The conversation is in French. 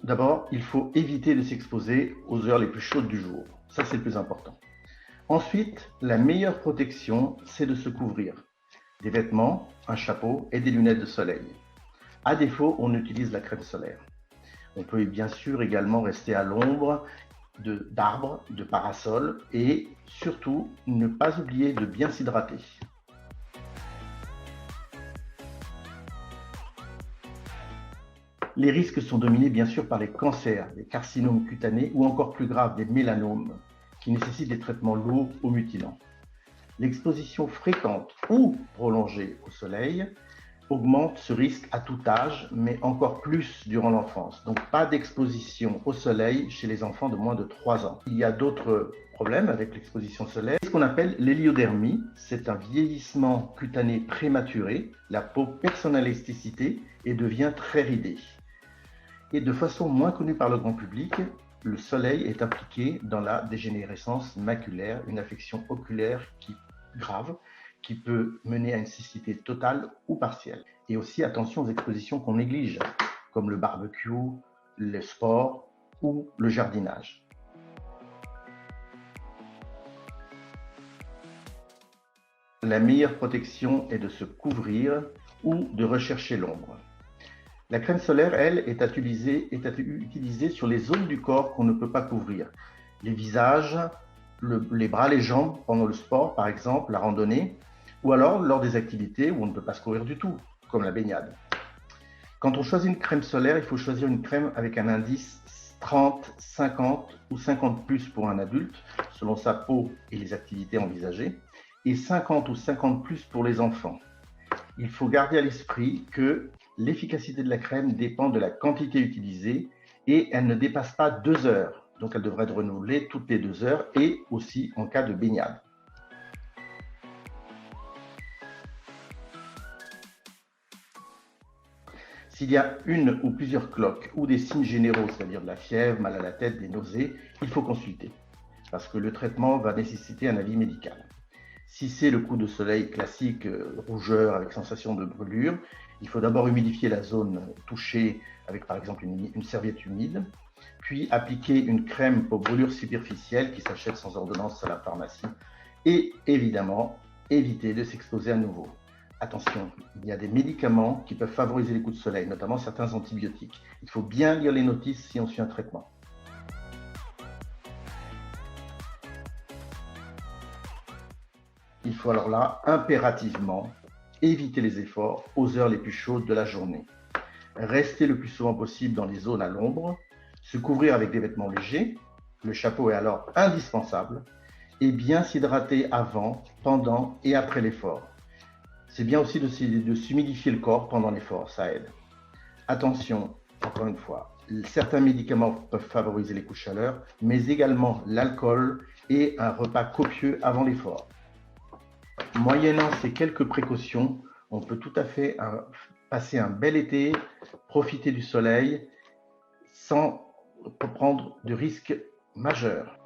D'abord, il faut éviter de s'exposer aux heures les plus chaudes du jour. Ça, c'est le plus important. Ensuite, la meilleure protection, c'est de se couvrir. Des vêtements, un chapeau et des lunettes de soleil. À défaut, on utilise la crème solaire. On peut bien sûr également rester à l'ombre d'arbres, de parasols et surtout ne pas oublier de bien s'hydrater. Les risques sont dominés bien sûr par les cancers, les carcinomes cutanés ou encore plus grave des mélanomes qui nécessitent des traitements lourds ou mutilants. L'exposition fréquente ou prolongée au soleil augmente ce risque à tout âge, mais encore plus durant l'enfance. Donc pas d'exposition au soleil chez les enfants de moins de 3 ans. Il y a d'autres problèmes avec l'exposition solaire. Ce qu'on appelle l'héliodermie, c'est un vieillissement cutané prématuré. La peau perd son élasticité et devient très ridée. Et de façon moins connue par le grand public, le soleil est impliqué dans la dégénérescence maculaire, une affection oculaire grave qui peut mener à une cécité totale ou partielle. Et aussi attention aux expositions qu'on néglige, comme le barbecue, le sport ou le jardinage. La meilleure protection est de se couvrir ou de rechercher l'ombre. La crème solaire, elle, est utilisée sur les zones du corps qu'on ne peut pas couvrir. Les visages, les bras, les jambes pendant le sport, par exemple, la randonnée, ou alors lors des activités où on ne peut pas se couvrir du tout, comme la baignade. Quand on choisit une crème solaire, il faut choisir une crème avec un indice 30, 50 ou 50 plus pour un adulte, selon sa peau et les activités envisagées, et 50 ou 50 plus pour les enfants. Il faut garder à l'esprit que l'efficacité de la crème dépend de la quantité utilisée et elle ne dépasse pas 2 heures. Donc elle devrait être renouvelée toutes les 2 heures et aussi en cas de baignade. S'il y a une ou plusieurs cloques ou des signes généraux, c'est-à-dire de la fièvre, mal à la tête, des nausées, il faut consulter parce que le traitement va nécessiter un avis médical. Si c'est le coup de soleil classique, rougeur avec sensation de brûlure, il faut d'abord humidifier la zone touchée avec par exemple une serviette humide, puis appliquer une crème pour brûlure superficielle qui s'achète sans ordonnance à la pharmacie et évidemment éviter de s'exposer à nouveau. Attention, il y a des médicaments qui peuvent favoriser les coups de soleil, notamment certains antibiotiques. Il faut bien lire les notices si on suit un traitement. Il faut alors là, impérativement, éviter les efforts aux heures les plus chaudes de la journée. Rester le plus souvent possible dans les zones à l'ombre, se couvrir avec des vêtements légers, le chapeau est alors indispensable, et bien s'hydrater avant, pendant et après l'effort. C'est bien aussi de s'humidifier le corps pendant l'effort, ça aide. Attention, encore une fois, certains médicaments peuvent favoriser les coups de chaleur, mais également l'alcool et un repas copieux avant l'effort. Moyennant ces quelques précautions, on peut tout à fait passer un bel été, profiter du soleil sans prendre de risques majeurs.